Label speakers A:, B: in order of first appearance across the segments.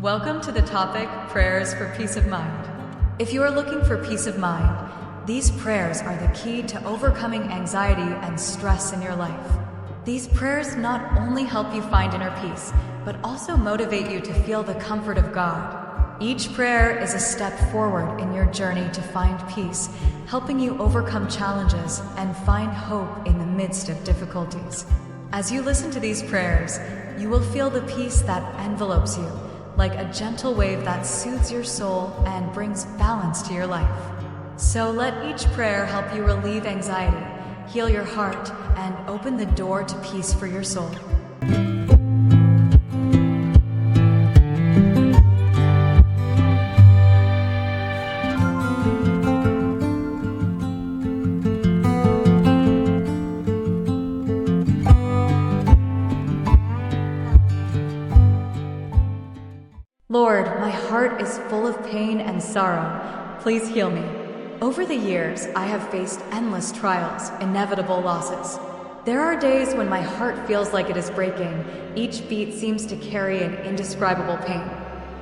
A: Welcome to the topic, Prayers for Peace of Mind. If you are looking for peace of mind, these prayers are the key to overcoming anxiety and stress in your life. These prayers not only help you find inner peace, but also motivate you to feel the comfort of God. Each prayer is a step forward in your journey to find peace, helping you overcome challenges and find hope in the midst of difficulties. As you listen to these prayers, you will feel the peace that envelopes you, like a gentle wave that soothes your soul and brings balance to your life. So let each prayer help you relieve anxiety, heal your heart, and open the door to peace for your soul. Lord, my heart is full of pain and sorrow. Please heal me. Over the years, I have faced endless trials, inevitable losses. There are days when my heart feels like it is breaking. Each beat seems to carry an indescribable pain.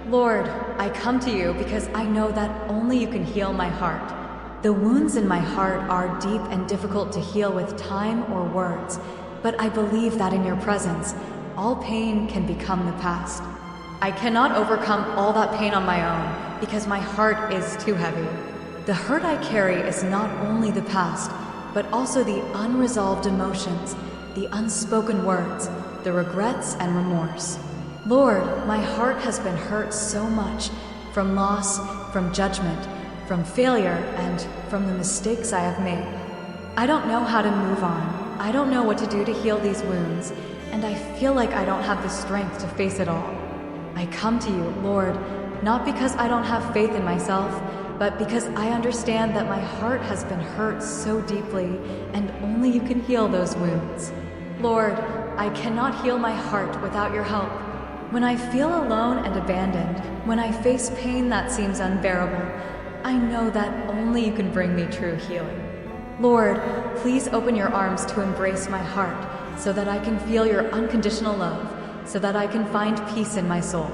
A: Lord, I come to you because I know that only you can heal my heart. The wounds in my heart are deep and difficult to heal with time or words, but I believe that in your presence, all pain can become the past. I cannot overcome all that pain on my own because my heart is too heavy. The hurt I carry is not only the past, but also the unresolved emotions, the unspoken words, the regrets and remorse. Lord, my heart has been hurt so much from loss, from judgment, from failure, and from the mistakes I have made. I don't know how to move on. I don't know what to do to heal these wounds, and I feel like I don't have the strength to face it all. I come to you, Lord, not because I don't have faith in myself, but because I understand that my heart has been hurt so deeply, and only you can heal those wounds. Lord, I cannot heal my heart without your help. When I feel alone and abandoned, when I face pain that seems unbearable, I know that only you can bring me true healing. Lord, please open your arms to embrace my heart so that I can feel your unconditional love, so that I can find peace in my soul.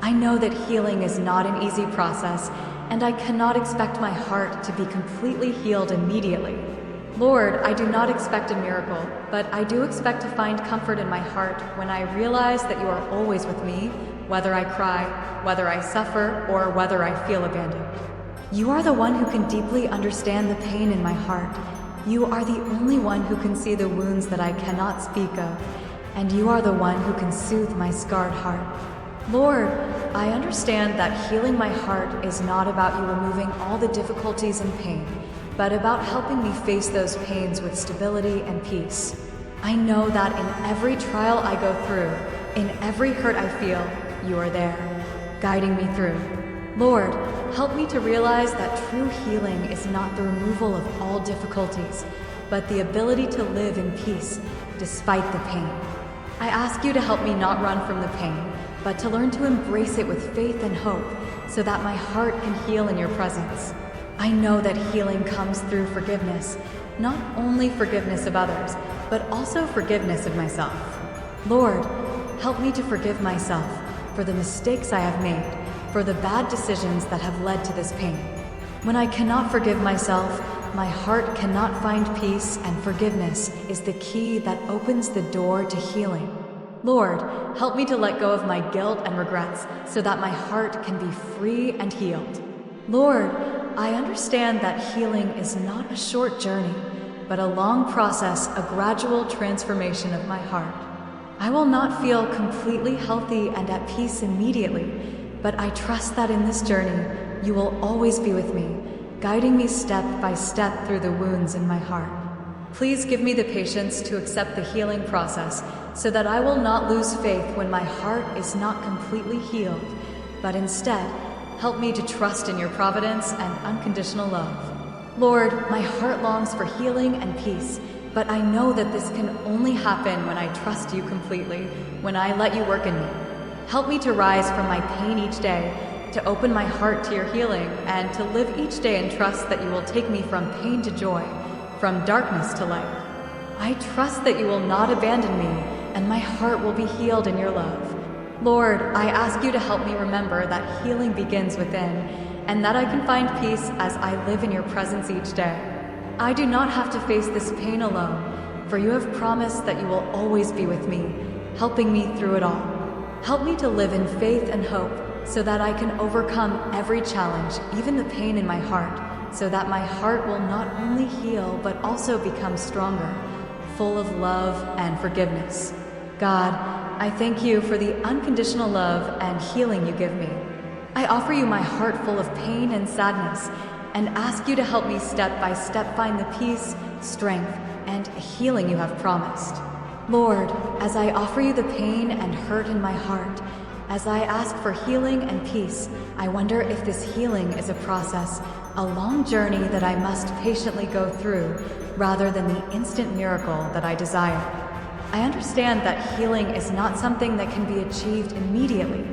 A: I know that healing is not an easy process, and I cannot expect my heart to be completely healed immediately. Lord, I do not expect a miracle, but I do expect to find comfort in my heart when I realize that you are always with me, whether I cry, whether I suffer, or whether I feel abandoned. You are the one who can deeply understand the pain in my heart. You are the only one who can see the wounds that I cannot speak of, and you are the one who can soothe my scarred heart. Lord, I understand that healing my heart is not about you removing all the difficulties and pain, but about helping me face those pains with stability and peace. I know that in every trial I go through, in every hurt I feel, you are there, guiding me through. Lord, help me to realize that true healing is not the removal of all difficulties, but the ability to live in peace despite the pain. I ask you to help me not run from the pain, but to learn to embrace it with faith and hope so that my heart can heal in your presence. I know that healing comes through forgiveness, not only forgiveness of others, but also forgiveness of myself. Lord, help me to forgive myself for the mistakes I have made, for the bad decisions that have led to this pain. When I cannot forgive myself, my heart cannot find peace, and forgiveness is the key that opens the door to healing. Lord, help me to let go of my guilt and regrets so that my heart can be free and healed. Lord, I understand that healing is not a short journey, but a long process, a gradual transformation of my heart. I will not feel completely healthy and at peace immediately, but I trust that in this journey, you will always be with me, guiding me step by step through the wounds in my heart. Please give me the patience to accept the healing process so that I will not lose faith when my heart is not completely healed, but instead, help me to trust in your providence and unconditional love. Lord, my heart longs for healing and peace, but I know that this can only happen when I trust you completely, when I let you work in me. Help me to rise from my pain each day, to open my heart to your healing, and to live each day in trust that you will take me from pain to joy, from darkness to light. I trust that you will not abandon me, and my heart will be healed in your love. Lord, I ask you to help me remember that healing begins within, and that I can find peace as I live in your presence each day. I do not have to face this pain alone, for you have promised that you will always be with me, helping me through it all. Help me to live in faith and hope, so that I can overcome every challenge, even the pain in my heart, so that my heart will not only heal but also become stronger, full of love and forgiveness. God, I thank you for the unconditional love and healing you give me. I offer you my heart full of pain and sadness, and ask you to help me step by step find the peace, strength, and healing you have promised. Lord, as I offer you the pain and hurt in my heart, as I ask for healing and peace, I wonder if this healing is a process, a long journey that I must patiently go through, rather than the instant miracle that I desire. I understand that healing is not something that can be achieved immediately,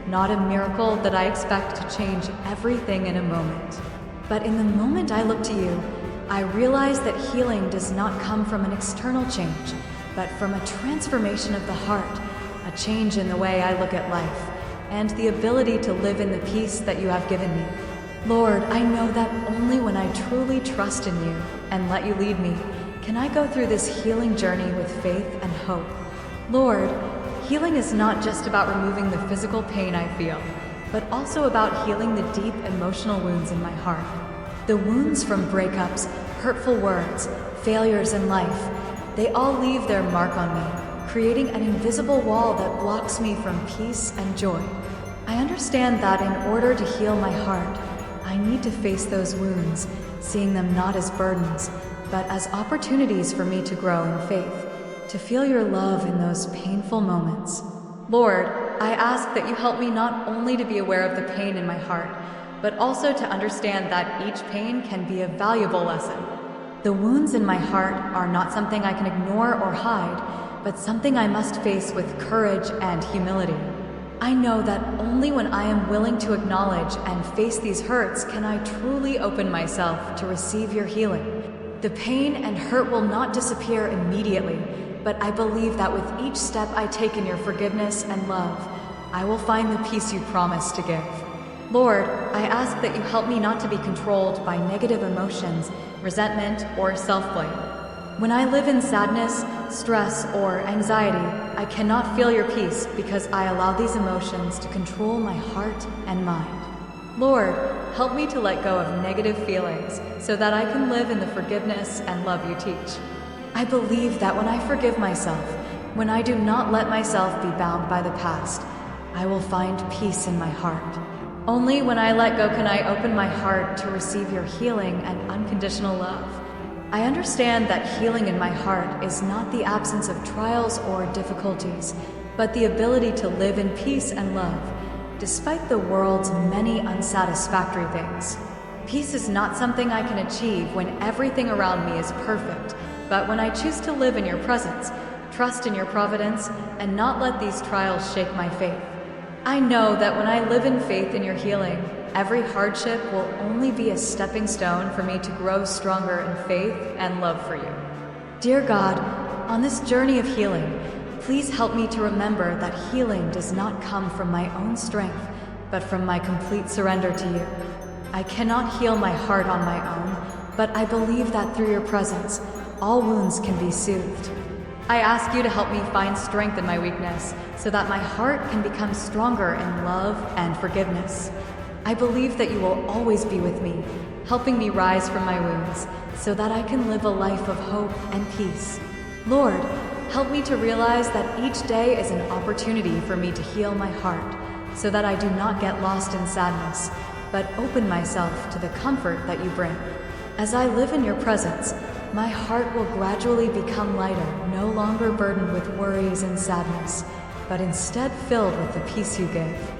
A: not a miracle that I expect to change everything in a moment. But in the moment I look to you, I realize that healing does not come from an external change, but from a transformation of the heart, a change in the way I look at life, and the ability to live in the peace that you have given me. Lord, I know that only when I truly trust in you and let you lead me, can I go through this healing journey with faith and hope. Lord, healing is not just about removing the physical pain I feel, but also about healing the deep emotional wounds in my heart. The wounds from breakups, hurtful words, failures in life, they all leave their mark on me, creating an invisible wall that blocks me from peace and joy. I understand that in order to heal my heart, I need to face those wounds, seeing them not as burdens, but as opportunities for me to grow in faith, to feel your love in those painful moments. Lord, I ask that you help me not only to be aware of the pain in my heart, but also to understand that each pain can be a valuable lesson. The wounds in my heart are not something I can ignore or hide, but something I must face with courage and humility. I know that only when I am willing to acknowledge and face these hurts can I truly open myself to receive your healing. The pain and hurt will not disappear immediately, but I believe that with each step I take in your forgiveness and love, I will find the peace you promise to give. Lord, I ask that you help me not to be controlled by negative emotions, resentment, or self-blame. When I live in sadness, stress, or anxiety, I cannot feel your peace because I allow these emotions to control my heart and mind. Lord, help me to let go of negative feelings so that I can live in the forgiveness and love you teach. I believe that when I forgive myself, when I do not let myself be bound by the past, I will find peace in my heart. Only when I let go can I open my heart to receive your healing and unconditional love. I understand that healing in my heart is not the absence of trials or difficulties, but the ability to live in peace and love, despite the world's many unsatisfactory things. Peace is not something I can achieve when everything around me is perfect, but when I choose to live in your presence, trust in your providence, and not let these trials shake my faith. I know that when I live in faith in your healing, every hardship will only be a stepping stone for me to grow stronger in faith and love for you. Dear God, on this journey of healing, please help me to remember that healing does not come from my own strength, but from my complete surrender to you. I cannot heal my heart on my own, but I believe that through your presence, all wounds can be soothed. I ask you to help me find strength in my weakness, so that my heart can become stronger in love and forgiveness. I believe that you will always be with me, helping me rise from my wounds, so that I can live a life of hope and peace. Lord, help me to realize that each day is an opportunity for me to heal my heart, so that I do not get lost in sadness, but open myself to the comfort that you bring. As I live in your presence, my heart will gradually become lighter, no longer burdened with worries and sadness, but instead filled with the peace you give.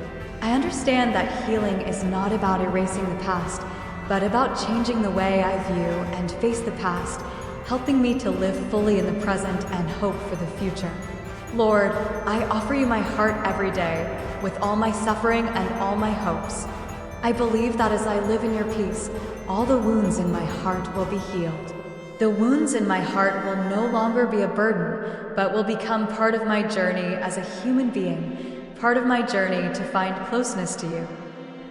A: I understand that healing is not about erasing the past, but about changing the way I view and face the past, helping me to live fully in the present and hope for the future. Lord, I offer you my heart every day, with all my suffering and all my hopes. I believe that as I live in your peace, all the wounds in my heart will be healed. The wounds in my heart will no longer be a burden, but will become part of my journey as a human being, part of my journey to find closeness to you.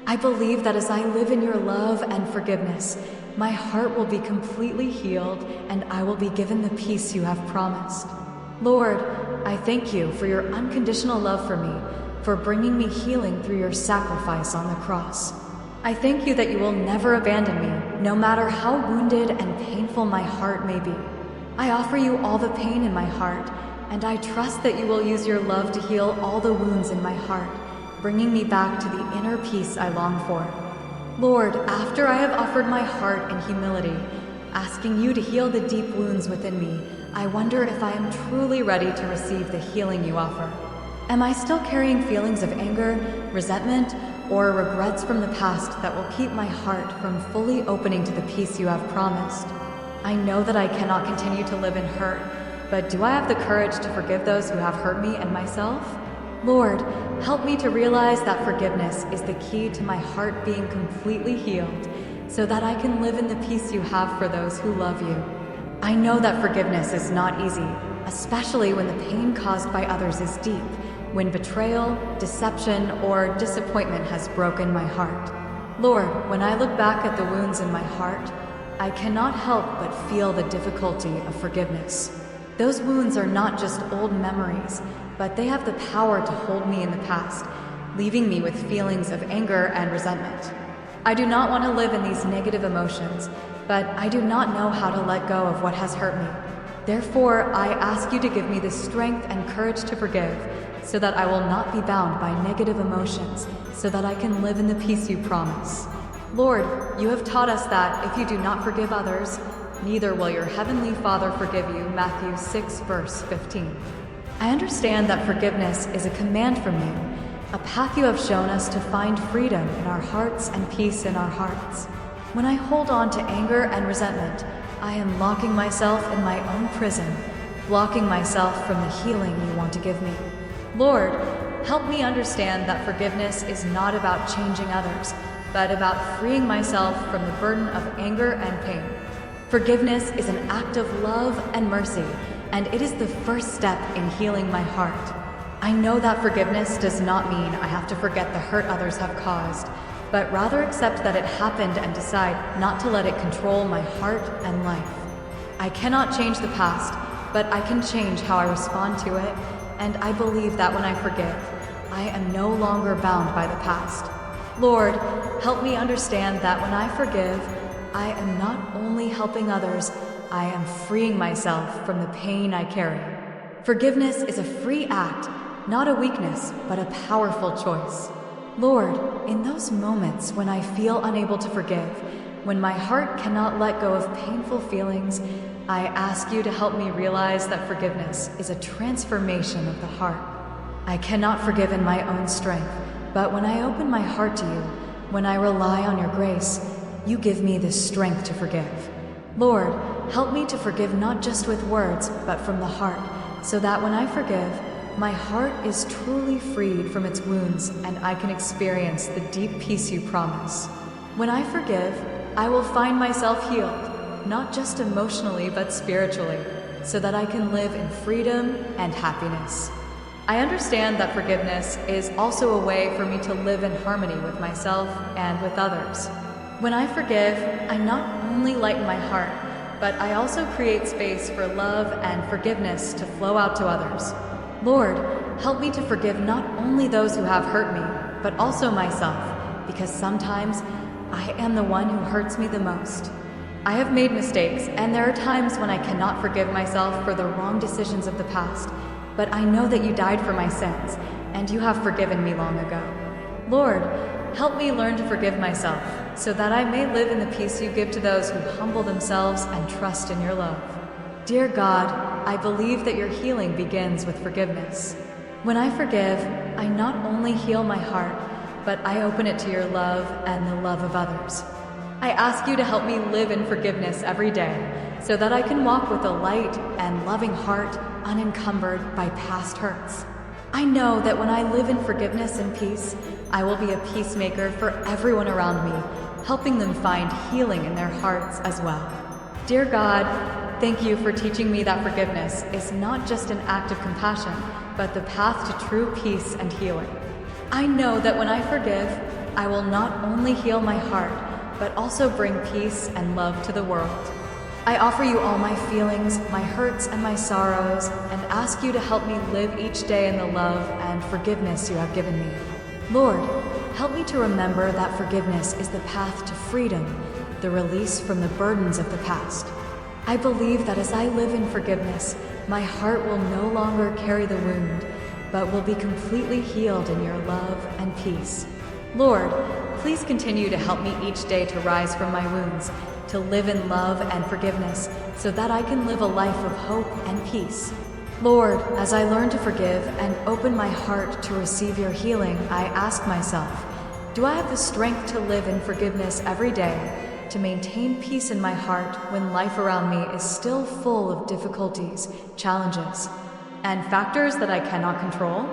A: I believe that as I live in your love and forgiveness, my heart will be completely healed and I will be given the peace you have promised. Lord, I thank you for your unconditional love for me, for bringing me healing through your sacrifice on the cross. I thank you that you will never abandon me, no matter how wounded and painful my heart may be. I offer you all the pain in my heart, and I trust that you will use your love to heal all the wounds in my heart, bringing me back to the inner peace I long for. Lord, after I have offered my heart in humility, asking you to heal the deep wounds within me, I wonder if I am truly ready to receive the healing you offer. Am I still carrying feelings of anger, resentment, or regrets from the past that will keep my heart from fully opening to the peace you have promised? I know that I cannot continue to live in hurt, but do I have the courage to forgive those who have hurt me and myself? Lord, help me to realize that forgiveness is the key to my heart being completely healed, so that I can live in the peace you have for those who love you. I know that forgiveness is not easy, especially when the pain caused by others is deep, when betrayal, deception, or disappointment has broken my heart. Lord, when I look back at the wounds in my heart, I cannot help but feel the difficulty of forgiveness. Those wounds are not just old memories, but they have the power to hold me in the past, leaving me with feelings of anger and resentment. I do not want to live in these negative emotions, but I do not know how to let go of what has hurt me. Therefore, I ask you to give me the strength and courage to forgive, so that I will not be bound by negative emotions, so that I can live in the peace you promise. Lord, you have taught us that if you do not forgive others, neither will your heavenly Father forgive you, Matthew 6, verse 15. I understand that forgiveness is a command from you, a path you have shown us to find freedom in our hearts and peace in our hearts. When I hold on to anger and resentment, I am locking myself in my own prison, blocking myself from the healing you want to give me. Lord, help me understand that forgiveness is not about changing others, but about freeing myself from the burden of anger and pain. Forgiveness is an act of love and mercy, and it is the first step in healing my heart. I know that forgiveness does not mean I have to forget the hurt others have caused, but rather accept that it happened and decide not to let it control my heart and life. I cannot change the past, but I can change how I respond to it, and I believe that when I forgive, I am no longer bound by the past. Lord, help me understand that when I forgive, I am not only helping others, I am freeing myself from the pain I carry. Forgiveness is a free act, not a weakness, but a powerful choice. Lord, in those moments when I feel unable to forgive, when my heart cannot let go of painful feelings, I ask you to help me realize that forgiveness is a transformation of the heart. I cannot forgive in my own strength, but when I open my heart to you, when I rely on your grace, you give me the strength to forgive. Lord, help me to forgive not just with words, but from the heart, so that when I forgive, my heart is truly freed from its wounds and I can experience the deep peace you promise. When I forgive, I will find myself healed, not just emotionally but spiritually, so that I can live in freedom and happiness. I understand that forgiveness is also a way for me to live in harmony with myself and with others. When I forgive, I not only lighten my heart, but I also create space for love and forgiveness to flow out to others. Lord, help me to forgive not only those who have hurt me, but also myself, because sometimes I am the one who hurts me the most. I have made mistakes, and there are times when I cannot forgive myself for the wrong decisions of the past, but I know that you died for my sins, and you have forgiven me long ago. Lord, help me learn to forgive myself, so that I may live in the peace you give to those who humble themselves and trust in your love. Dear God, I believe that your healing begins with forgiveness. When I forgive, I not only heal my heart, but I open it to your love and the love of others. I ask you to help me live in forgiveness every day, so that I can walk with a light and loving heart unencumbered by past hurts. I know that when I live in forgiveness and peace, I will be a peacemaker for everyone around me, helping them find healing in their hearts as well. Dear God, thank you for teaching me that forgiveness is not just an act of compassion, but the path to true peace and healing. I know that when I forgive, I will not only heal my heart, but also bring peace and love to the world. I offer you all my feelings, my hurts, and my sorrows, and ask you to help me live each day in the love and forgiveness you have given me. Lord, help me to remember that forgiveness is the path to freedom, the release from the burdens of the past. I believe that as I live in forgiveness, my heart will no longer carry the wound, but will be completely healed in your love and peace. Lord, please continue to help me each day to rise from my wounds, to live in love and forgiveness, so that I can live a life of hope and peace. Lord, as I learn to forgive and open my heart to receive your healing, I ask myself, do I have the strength to live in forgiveness every day, to maintain peace in my heart when life around me is still full of difficulties, challenges, and factors that I cannot control?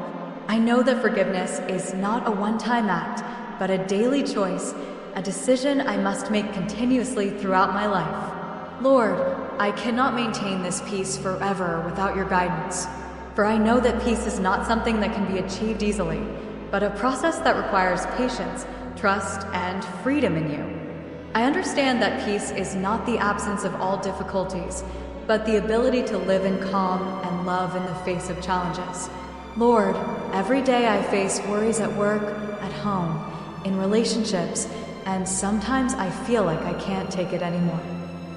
A: I know that forgiveness is not a one-time act, but a daily choice, a decision I must make continuously throughout my life. Lord, I cannot maintain this peace forever without your guidance, for I know that peace is not something that can be achieved easily, but a process that requires patience, trust, and freedom in you. I understand that peace is not the absence of all difficulties, but the ability to live in calm and love in the face of challenges. Lord, every day I face worries at work, at home, in relationships, and sometimes I feel like I can't take it anymore.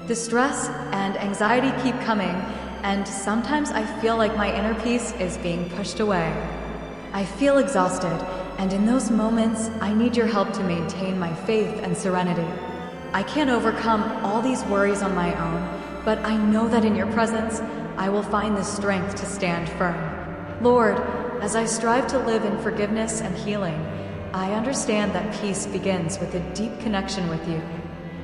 A: The stress and anxiety keep coming, and sometimes I feel like my inner peace is being pushed away. I feel exhausted, and in those moments, I need your help to maintain my faith and serenity. I can't overcome all these worries on my own, but I know that in your presence, I will find the strength to stand firm. Lord, as I strive to live in forgiveness and healing, I understand that peace begins with a deep connection with you.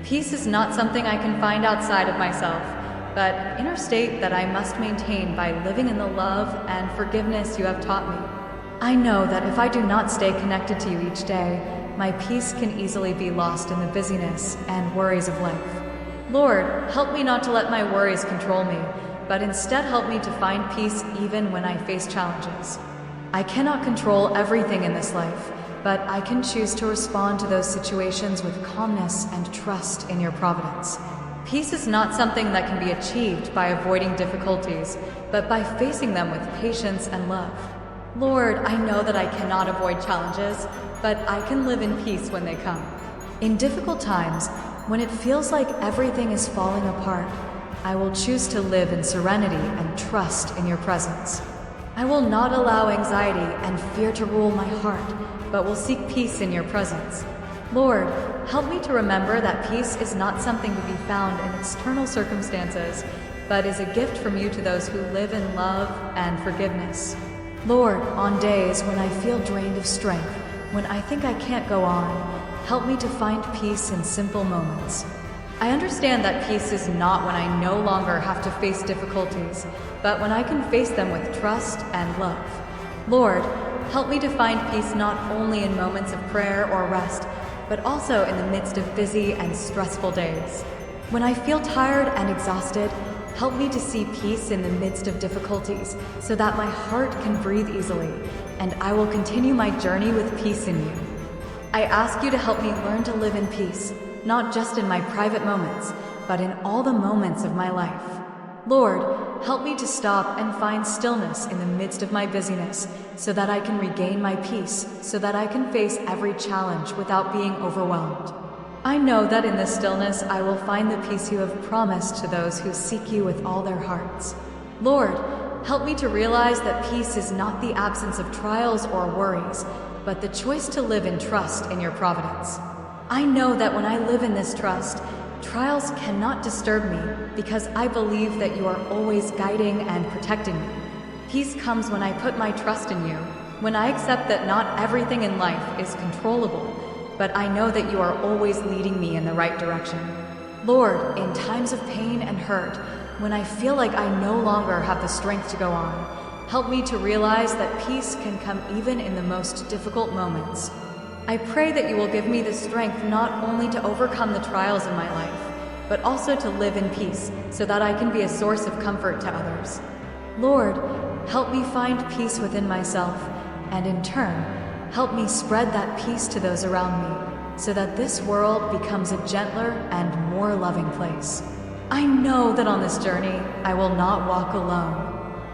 A: Peace is not something I can find outside of myself, but an inner state that I must maintain by living in the love and forgiveness you have taught me. I know that if I do not stay connected to you each day, my peace can easily be lost in the busyness and worries of life. Lord, help me not to let my worries control me, but instead help me to find peace even when I face challenges. I cannot control everything in this life, but I can choose to respond to those situations with calmness and trust in your providence. Peace is not something that can be achieved by avoiding difficulties, but by facing them with patience and love. Lord, I know that I cannot avoid challenges, but I can live in peace when they come. In difficult times, when it feels like everything is falling apart, I will choose to live in serenity and trust in your presence. I will not allow anxiety and fear to rule my heart, but will seek peace in your presence. Lord, help me to remember that peace is not something to be found in external circumstances, but is a gift from you to those who live in love and forgiveness. Lord, on days when I feel drained of strength, when I think I can't go on, help me to find peace in simple moments. I understand that peace is not when I no longer have to face difficulties, but when I can face them with trust and love. Lord, help me to find peace not only in moments of prayer or rest, but also in the midst of busy and stressful days. When I feel tired and exhausted, help me to see peace in the midst of difficulties so that my heart can breathe easily, and I will continue my journey with peace in you. I ask you to help me learn to live in peace, not just in my private moments, but in all the moments of my life. Lord, help me to stop and find stillness in the midst of my busyness so that I can regain my peace, so that I can face every challenge without being overwhelmed. I know that in this stillness I will find the peace you have promised to those who seek you with all their hearts. Lord, help me to realize that peace is not the absence of trials or worries, but the choice to live in trust in your providence. I know that when I live in this trust, trials cannot disturb me because I believe that you are always guiding and protecting me. Peace comes when I put my trust in you, when I accept that not everything in life is controllable, but I know that you are always leading me in the right direction. Lord, in times of pain and hurt, when I feel like I no longer have the strength to go on, help me to realize that peace can come even in the most difficult moments. I pray that you will give me the strength not only to overcome the trials in my life, but also to live in peace so that I can be a source of comfort to others. Lord, help me find peace within myself, and in turn, help me spread that peace to those around me, so that this world becomes a gentler and more loving place. I know that on this journey, I will not walk alone.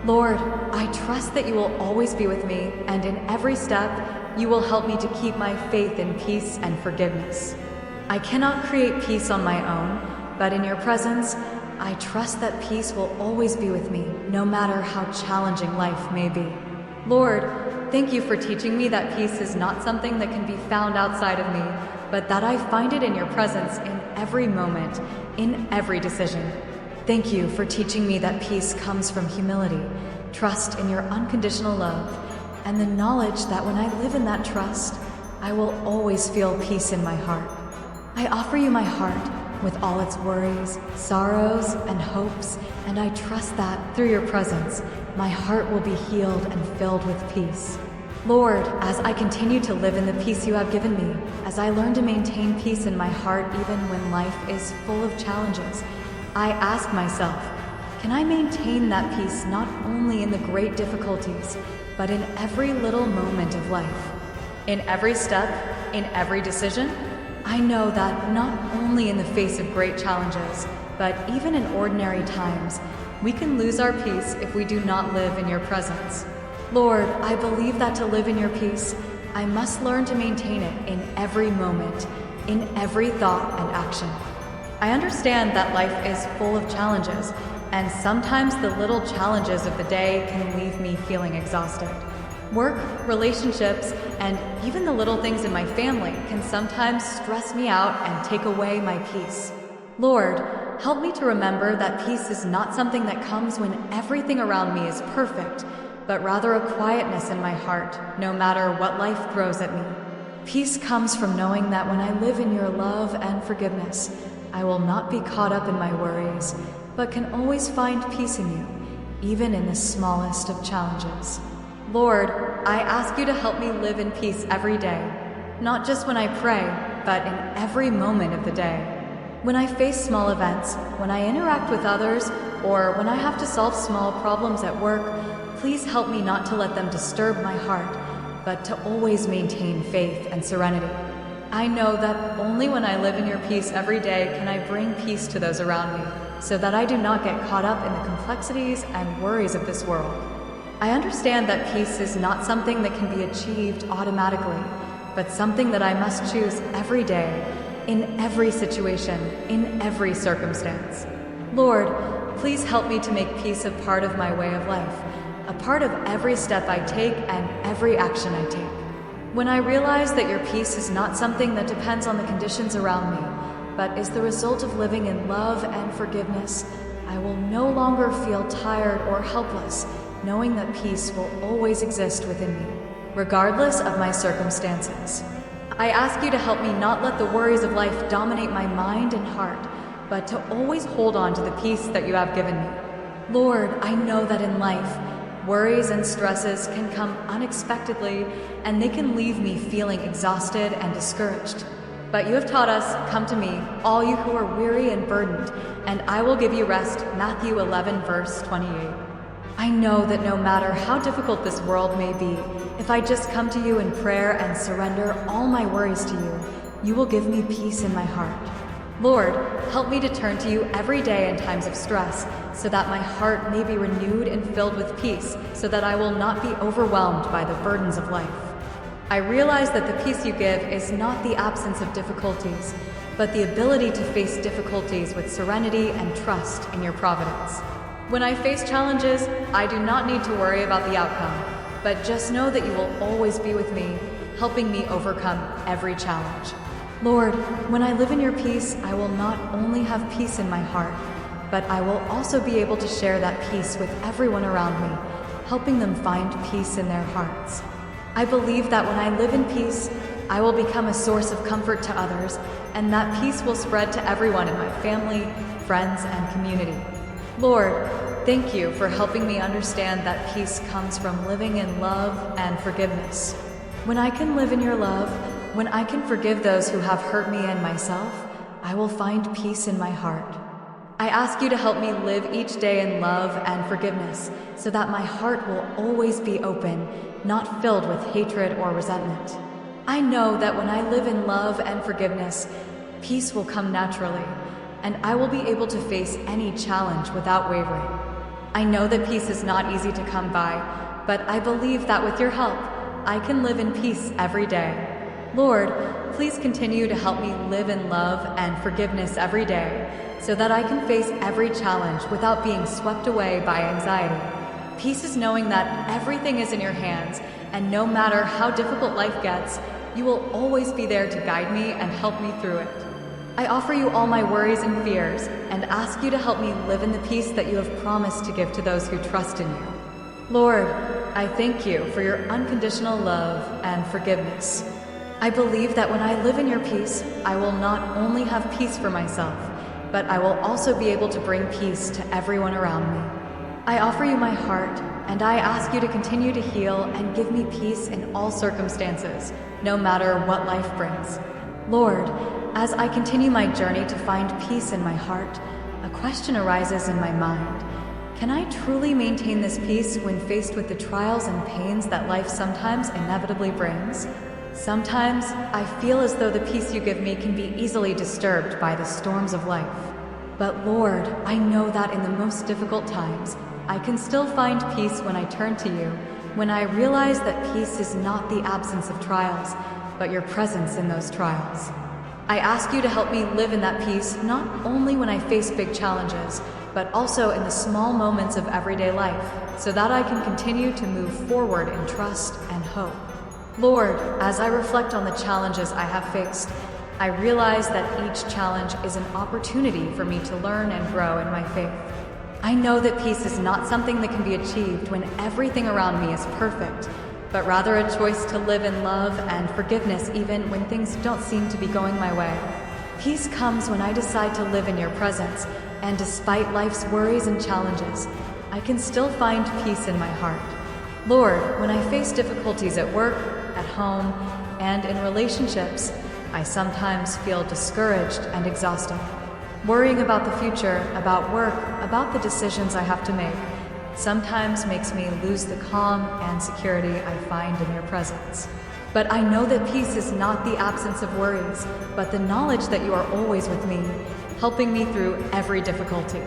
A: Lord, I trust that you will always be with me, and in every step, you will help me to keep my faith in peace and forgiveness. I cannot create peace on my own, but in your presence, I trust that peace will always be with me, no matter how challenging life may be. Lord, thank you for teaching me that peace is not something that can be found outside of me, but that I find it in your presence in every moment, in every decision. Thank you for teaching me that peace comes from humility, trust in your unconditional love, and the knowledge that when I live in that trust, I will always feel peace in my heart. I offer you my heart with all its worries, sorrows, and hopes, and I trust that through your presence, my heart will be healed and filled with peace. Lord, as I continue to live in the peace you have given me, as I learn to maintain peace in my heart even when life is full of challenges, I ask myself, can I maintain that peace not only in the great difficulties, but in every little moment of life? In every step, in every decision? I know that not only in the face of great challenges, but even in ordinary times, we can lose our peace if we do not live in your presence. Lord, I believe that to live in your peace, I must learn to maintain it in every moment, in every thought and action. I understand that life is full of challenges, and sometimes the little challenges of the day can leave me feeling exhausted. Work, relationships, and even the little things in my family can sometimes stress me out and take away my peace. Lord, help me to remember that peace is not something that comes when everything around me is perfect, but rather a quietness in my heart, no matter what life throws at me. Peace comes from knowing that when I live in your love and forgiveness, I will not be caught up in my worries, but can always find peace in you, even in the smallest of challenges. Lord, I ask you to help me live in peace every day, not just when I pray, but in every moment of the day. When I face small events, when I interact with others, or when I have to solve small problems at work, please help me not to let them disturb my heart, but to always maintain faith and serenity. I know that only when I live in your peace every day can I bring peace to those around me, so that I do not get caught up in the complexities and worries of this world. I understand that peace is not something that can be achieved automatically, but something that I must choose every day, in every situation, in every circumstance. Lord, please help me to make peace a part of my way of life, a part of every step I take and every action I take. When I realize that your peace is not something that depends on the conditions around me, but is the result of living in love and forgiveness, I will no longer feel tired or helpless, knowing that peace will always exist within me, regardless of my circumstances. I ask you to help me not let the worries of life dominate my mind and heart, but to always hold on to the peace that you have given me. Lord, I know that in life, worries and stresses can come unexpectedly, and they can leave me feeling exhausted and discouraged. But you have taught us, come to me, all you who are weary and burdened, and I will give you rest, Matthew 11, verse 28. I know that no matter how difficult this world may be, if I just come to you in prayer and surrender all my worries to you, you will give me peace in my heart. Lord, help me to turn to you every day in times of stress, so that my heart may be renewed and filled with peace, so that I will not be overwhelmed by the burdens of life. I realize that the peace you give is not the absence of difficulties, but the ability to face difficulties with serenity and trust in your providence. When I face challenges, I do not need to worry about the outcome, but just know that you will always be with me, helping me overcome every challenge. Lord, when I live in your peace, I will not only have peace in my heart, but I will also be able to share that peace with everyone around me, helping them find peace in their hearts. I believe that when I live in peace, I will become a source of comfort to others, and that peace will spread to everyone in my family, friends, and community. Lord, thank you for helping me understand that peace comes from living in love and forgiveness. When I can live in your love, when I can forgive those who have hurt me and myself, I will find peace in my heart. I ask you to help me live each day in love and forgiveness so that my heart will always be open, not filled with hatred or resentment. I know that when I live in love and forgiveness, peace will come naturally, and I will be able to face any challenge without wavering. I know that peace is not easy to come by, but I believe that with your help, I can live in peace every day. Lord, please continue to help me live in love and forgiveness every day so that I can face every challenge without being swept away by anxiety. Peace is knowing that everything is in your hands, and no matter how difficult life gets, you will always be there to guide me and help me through it. I offer you all my worries and fears and ask you to help me live in the peace that you have promised to give to those who trust in you. Lord, I thank you for your unconditional love and forgiveness. I believe that when I live in your peace, I will not only have peace for myself, but I will also be able to bring peace to everyone around me. I offer you my heart, and I ask you to continue to heal and give me peace in all circumstances, no matter what life brings. Lord, as I continue my journey to find peace in my heart, a question arises in my mind. Can I truly maintain this peace when faced with the trials and pains that life sometimes inevitably brings? Sometimes I feel as though the peace you give me can be easily disturbed by the storms of life. But Lord, I know that in the most difficult times, I can still find peace when I turn to you, when I realize that peace is not the absence of trials, but your presence in those trials. I ask you to help me live in that peace not only when I face big challenges, but also in the small moments of everyday life, so that I can continue to move forward in trust and hope. Lord, as I reflect on the challenges I have faced, I realize that each challenge is an opportunity for me to learn and grow in my faith. I know that peace is not something that can be achieved when everything around me is perfect, but rather a choice to live in love and forgiveness even when things don't seem to be going my way. Peace comes when I decide to live in your presence, and despite life's worries and challenges, I can still find peace in my heart. Lord, when I face difficulties at work, at home, and in relationships, I sometimes feel discouraged and exhausted. Worrying about the future, about work, about the decisions I have to make, sometimes makes me lose the calm and security I find in your presence. But I know that peace is not the absence of worries, but the knowledge that you are always with me, helping me through every difficulty.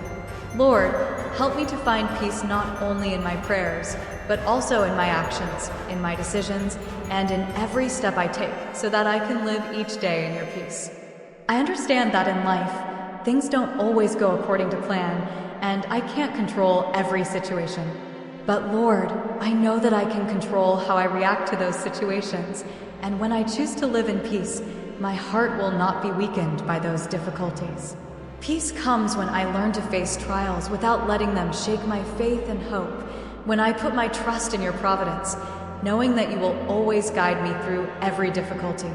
A: Lord, help me to find peace not only in my prayers, but also in my actions, in my decisions, and in every step I take, so that I can live each day in your peace. I understand that in life, things don't always go according to plan, and I can't control every situation. But Lord, I know that I can control how I react to those situations, and when I choose to live in peace, my heart will not be weakened by those difficulties. Peace comes when I learn to face trials without letting them shake my faith and hope, when I put my trust in your providence, knowing that you will always guide me through every difficulty.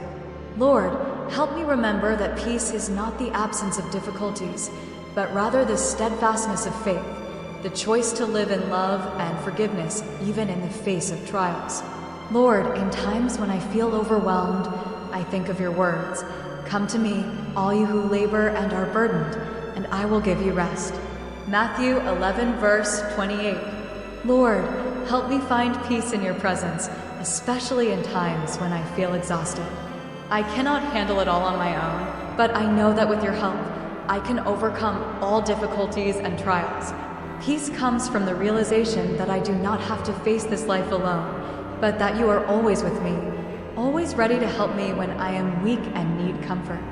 A: Lord, help me remember that peace is not the absence of difficulties, but rather the steadfastness of faith, the choice to live in love and forgiveness even in the face of trials. Lord, in times when I feel overwhelmed, I think of your words. Come to me, all you who labor and are burdened, and I will give you rest. Matthew 11, verse 28. Lord, help me find peace in your presence, especially in times when I feel exhausted. I cannot handle it all on my own, but I know that with your help, I can overcome all difficulties and trials. Peace comes from the realization that I do not have to face this life alone, but that you are always with me, always ready to help me when I am weak and need comfort.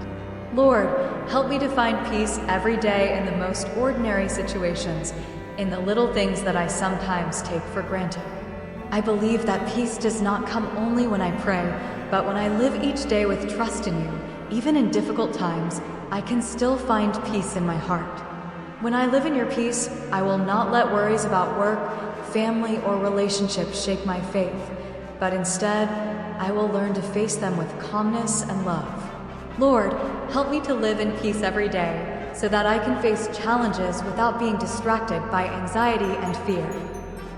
A: Lord, help me to find peace every day in the most ordinary situations, in the little things that I sometimes take for granted. I believe that peace does not come only when I pray, but when I live each day with trust in you. Even in difficult times, I can still find peace in my heart. When I live in your peace, I will not let worries about work, family, or relationships shake my faith, but instead, I will learn to face them with calmness and love. Lord, help me to live in peace every day so that I can face challenges without being distracted by anxiety and fear.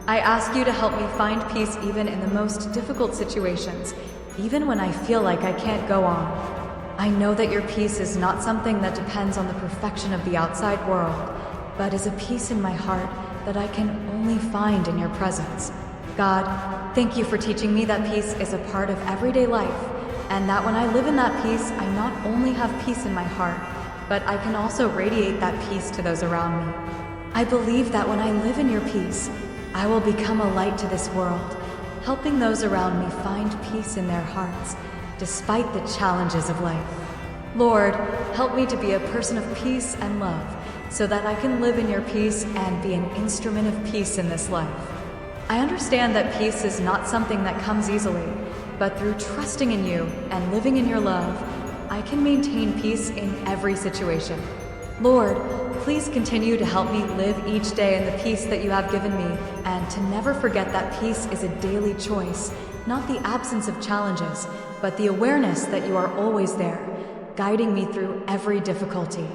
A: I ask you to help me find peace even in the most difficult situations, even when I feel like I can't go on. I know that your peace is not something that depends on the perfection of the outside world, but is a peace in my heart that I can only find in your presence. God, thank you for teaching me that peace is a part of everyday life, and that when I live in that peace, I not only have peace in my heart, but I can also radiate that peace to those around me. I believe that when I live in your peace, I will become a light to this world, helping those around me find peace in their hearts, despite the challenges of life. Lord, help me to be a person of peace and love, so that I can live in your peace and be an instrument of peace in this life. I understand that peace is not something that comes easily, but through trusting in you and living in your love, I can maintain peace in every situation. Lord, please continue to help me live each day in the peace that you have given me, and to never forget that peace is a daily choice, not the absence of challenges, but the awareness that you are always there, guiding me through every difficulty.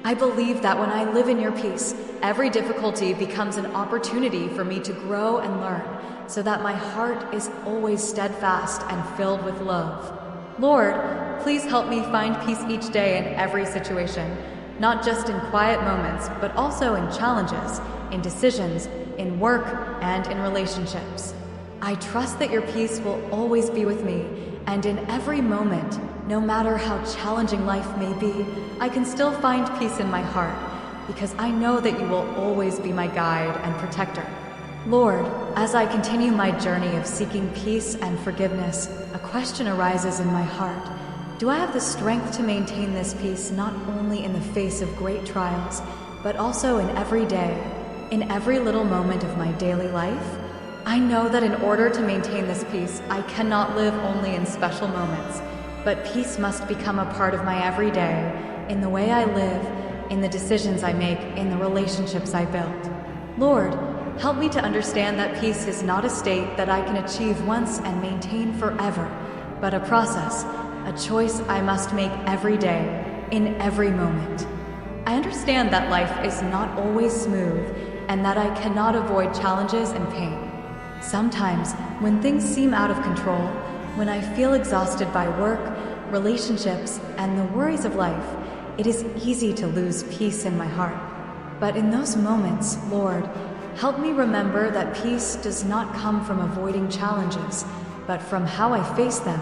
A: I believe that when I live in your peace, every difficulty becomes an opportunity for me to grow and learn, so that my heart is always steadfast and filled with love. Lord, please help me find peace each day in every situation, not just in quiet moments, but also in challenges, in decisions, in work, and in relationships. I trust that your peace will always be with me, and in every moment, no matter how challenging life may be, I can still find peace in my heart, because I know that you will always be my guide and protector. Lord, as I continue my journey of seeking peace and forgiveness, a question arises in my heart. Do I have the strength to maintain this peace not only in the face of great trials, but also in every day, in every little moment of my daily life? I know that in order to maintain this peace, I cannot live only in special moments, but peace must become a part of my everyday, in the way I live, in the decisions I make, in the relationships I build. Lord, help me to understand that peace is not a state that I can achieve once and maintain forever, but a process, a choice I must make every day, in every moment. I understand that life is not always smooth, and that I cannot avoid challenges and pain. Sometimes, when things seem out of control, when I feel exhausted by work, relationships, and the worries of life, it is easy to lose peace in my heart. But in those moments, Lord, help me remember that peace does not come from avoiding challenges, but from how I face them,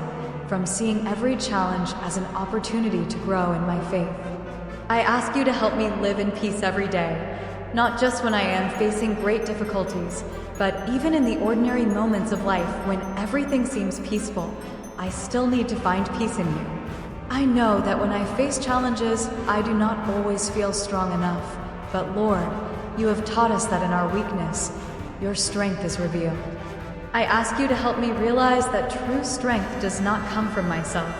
A: from seeing every challenge as an opportunity to grow in my faith. I ask you to help me live in peace every day, not just when I am facing great difficulties, but even in the ordinary moments of life when everything seems peaceful, I still need to find peace in you. I know that when I face challenges, I do not always feel strong enough, but Lord, you have taught us that in our weakness, your strength is revealed. I ask you to help me realize that true strength does not come from myself,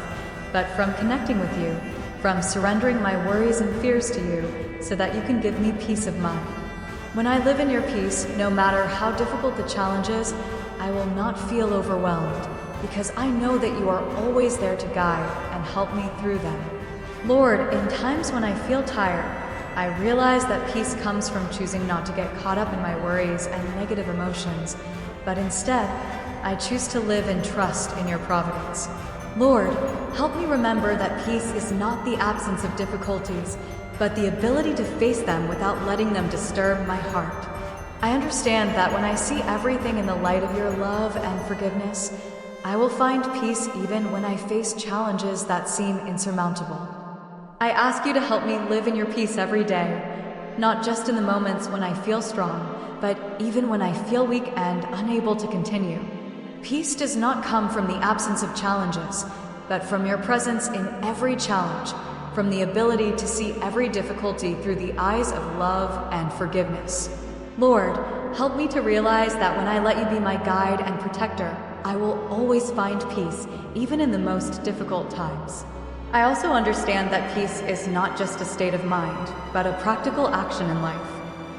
A: but from connecting with you, from surrendering my worries and fears to you, so that you can give me peace of mind. When I live in your peace, no matter how difficult the challenges, I will not feel overwhelmed, because I know that you are always there to guide and help me through them. Lord, in times when I feel tired, I realize that peace comes from choosing not to get caught up in my worries and negative emotions, but instead, I choose to live in trust in your providence. Lord, help me remember that peace is not the absence of difficulties, but the ability to face them without letting them disturb my heart. I understand that when I see everything in the light of your love and forgiveness, I will find peace even when I face challenges that seem insurmountable. I ask you to help me live in your peace every day, not just in the moments when I feel strong, but even when I feel weak and unable to continue. Peace does not come from the absence of challenges, but from your presence in every challenge, from the ability to see every difficulty through the eyes of love and forgiveness. Lord, help me to realize that when I let you be my guide and protector, I will always find peace, even in the most difficult times. I also understand that peace is not just a state of mind, but a practical action in life.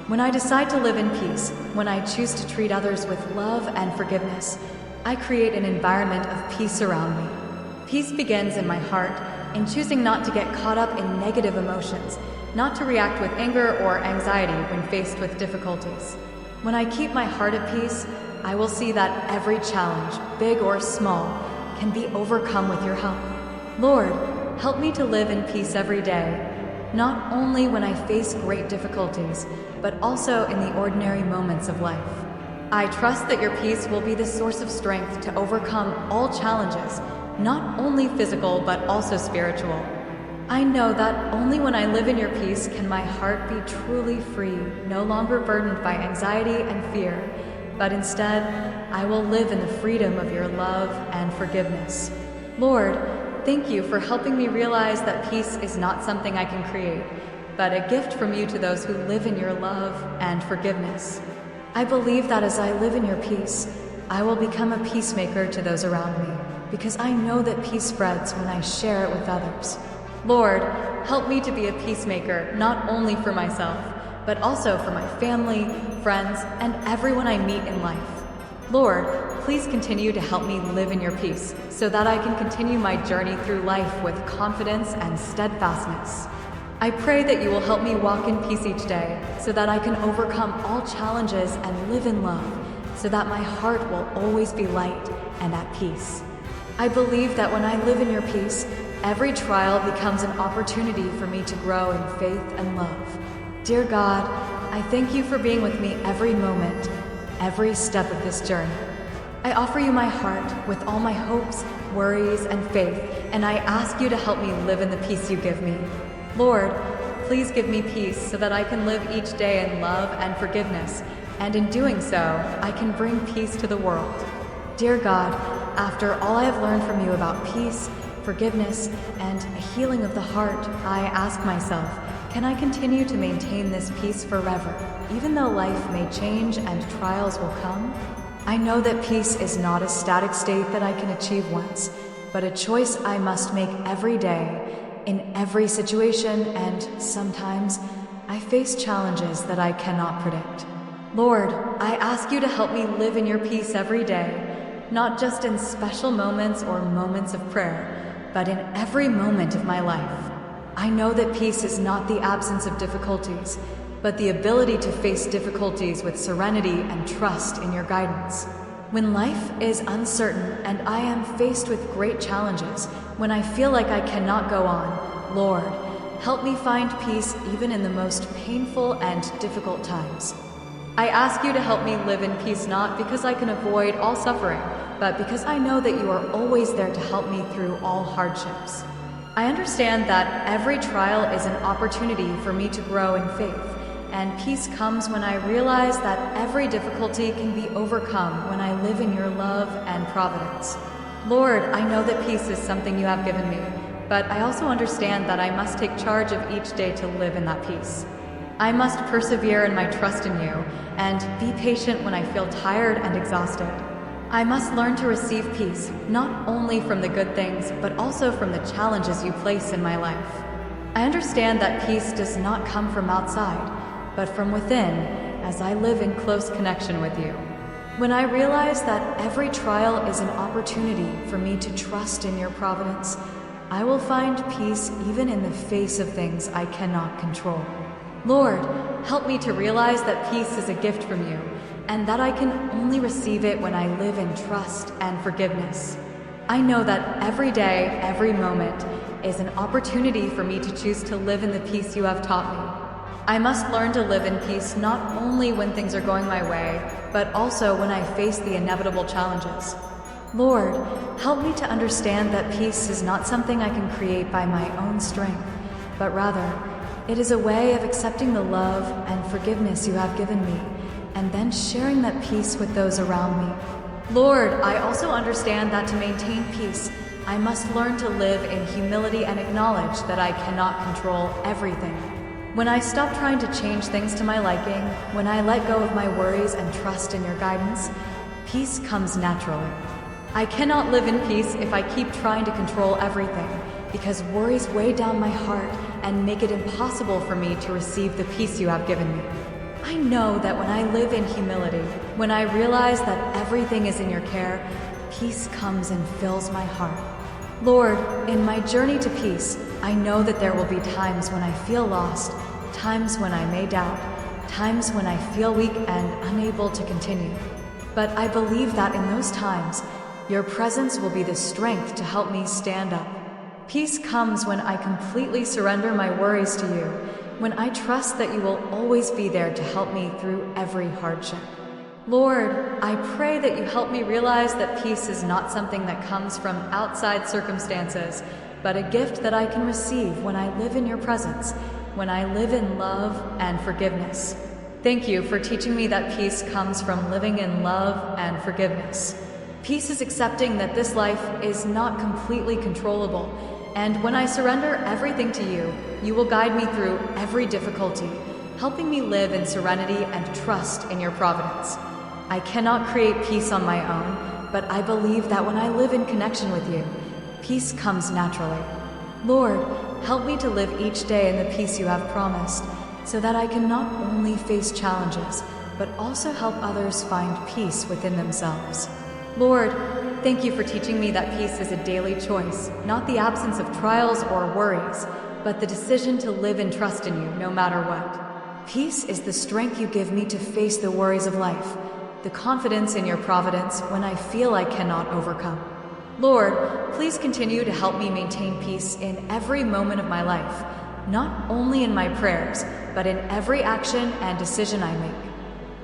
A: When I decide to live in peace, when I choose to treat others with love and forgiveness, I create an environment of peace around me. Peace begins in my heart, in choosing not to get caught up in negative emotions, not to react with anger or anxiety when faced with difficulties. When I keep my heart at peace, I will see that every challenge, big or small, can be overcome with your help. Lord, help me to live in peace every day, not only when I face great difficulties, but also in the ordinary moments of life. I trust that your peace will be the source of strength to overcome all challenges, not only physical but also spiritual. I know that only when I live in your peace can my heart be truly free, no longer burdened by anxiety and fear, but instead, I will live in the freedom of your love and forgiveness. Lord, thank you for helping me realize that peace is not something I can create, but a gift from you to those who live in your love and forgiveness. I believe that as I live in your peace, I will become a peacemaker to those around me, because I know that peace spreads when I share it with others. Lord, help me to be a peacemaker not only for myself, but also for my family, friends, and everyone I meet in life. Lord, please continue to help me live in your peace so that I can continue my journey through life with confidence and steadfastness. I pray that you will help me walk in peace each day so that I can overcome all challenges and live in love, so that my heart will always be light and at peace. I believe that when I live in your peace, every trial becomes an opportunity for me to grow in faith and love. Dear God, I thank you for being with me every moment, every step of this journey. I offer you my heart with all my hopes, worries, and faith, and I ask you to help me live in the peace you give me. Lord, please give me peace so that I can live each day in love and forgiveness, and in doing so, I can bring peace to the world. Dear God, after all I have learned from you about peace, forgiveness, and a healing of the heart, I ask myself, can I continue to maintain this peace forever, even though life may change and trials will come? I know that peace is not a static state that I can achieve once, but a choice I must make every day, in every situation, and sometimes I face challenges that I cannot predict. Lord, I ask you to help me live in your peace every day, not just in special moments or moments of prayer, but in every moment of my life. I know that peace is not the absence of difficulties, but the ability to face difficulties with serenity and trust in your guidance. When life is uncertain and I am faced with great challenges, when I feel like I cannot go on, Lord, help me find peace even in the most painful and difficult times. I ask you to help me live in peace not because I can avoid all suffering, but because I know that you are always there to help me through all hardships. I understand that every trial is an opportunity for me to grow in faith, and peace comes when I realize that every difficulty can be overcome when I live in your love and providence. Lord, I know that peace is something you have given me, but I also understand that I must take charge of each day to live in that peace. I must persevere in my trust in you and be patient when I feel tired and exhausted. I must learn to receive peace, not only from the good things, but also from the challenges you place in my life. I understand that peace does not come from outside, but from within, as I live in close connection with you. When I realize that every trial is an opportunity for me to trust in your providence, I will find peace even in the face of things I cannot control. Lord, help me to realize that peace is a gift from you, and that I can only receive it when I live in trust and forgiveness. I know that every day, every moment, is an opportunity for me to choose to live in the peace you have taught me. I must learn to live in peace not only when things are going my way, but also when I face the inevitable challenges. Lord, help me to understand that peace is not something I can create by my own strength, but rather, it is a way of accepting the love and forgiveness you have given me, and then sharing that peace with those around me. Lord, I also understand that to maintain peace, I must learn to live in humility and acknowledge that I cannot control everything. When I stop trying to change things to my liking, when I let go of my worries and trust in your guidance, peace comes naturally. I cannot live in peace if I keep trying to control everything, because worries weigh down my heart and make it impossible for me to receive the peace you have given me. I know that when I live in humility, when I realize that everything is in your care, peace comes and fills my heart. Lord, in my journey to peace, I know that there will be times when I feel lost, times when I may doubt, times when I feel weak and unable to continue. But I believe that in those times, your presence will be the strength to help me stand up. Peace comes when I completely surrender my worries to you, when I trust that you will always be there to help me through every hardship. Lord, I pray that you help me realize that peace is not something that comes from outside circumstances, but a gift that I can receive when I live in your presence, when I live in love and forgiveness. Thank you for teaching me that peace comes from living in love and forgiveness. Peace is accepting that this life is not completely controllable, and when I surrender everything to you, you will guide me through every difficulty, helping me live in serenity and trust in your providence. I cannot create peace on my own, but I believe that when I live in connection with you, peace comes naturally. Lord, help me to live each day in the peace you have promised, so that I can not only face challenges, but also help others find peace within themselves. Lord, thank you for teaching me that peace is a daily choice, not the absence of trials or worries, but the decision to live and trust in you no matter what. Peace is the strength you give me to face the worries of life, the confidence in your providence when I feel I cannot overcome. Lord, please continue to help me maintain peace in every moment of my life, not only in my prayers, but in every action and decision I make.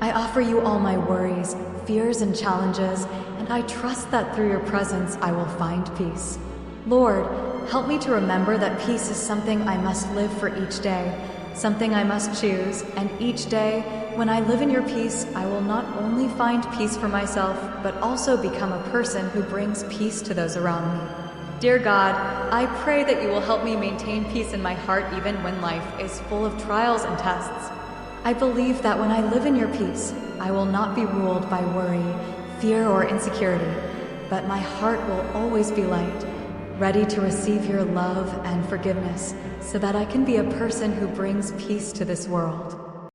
A: I offer you all my worries, fears, and challenges, and I trust that through your presence I will find peace. Lord, help me to remember that peace is something I must live for each day, something I must choose, and each day, when I live in your peace, I will not only find peace for myself, but also become a person who brings peace to those around me. Dear God, I pray that you will help me maintain peace in my heart even when life is full of trials and tests. I believe that when I live in your peace, I will not be ruled by worry, fear, or insecurity, but my heart will always be light, ready to receive your love and forgiveness, so that I can be a person who brings peace to this world.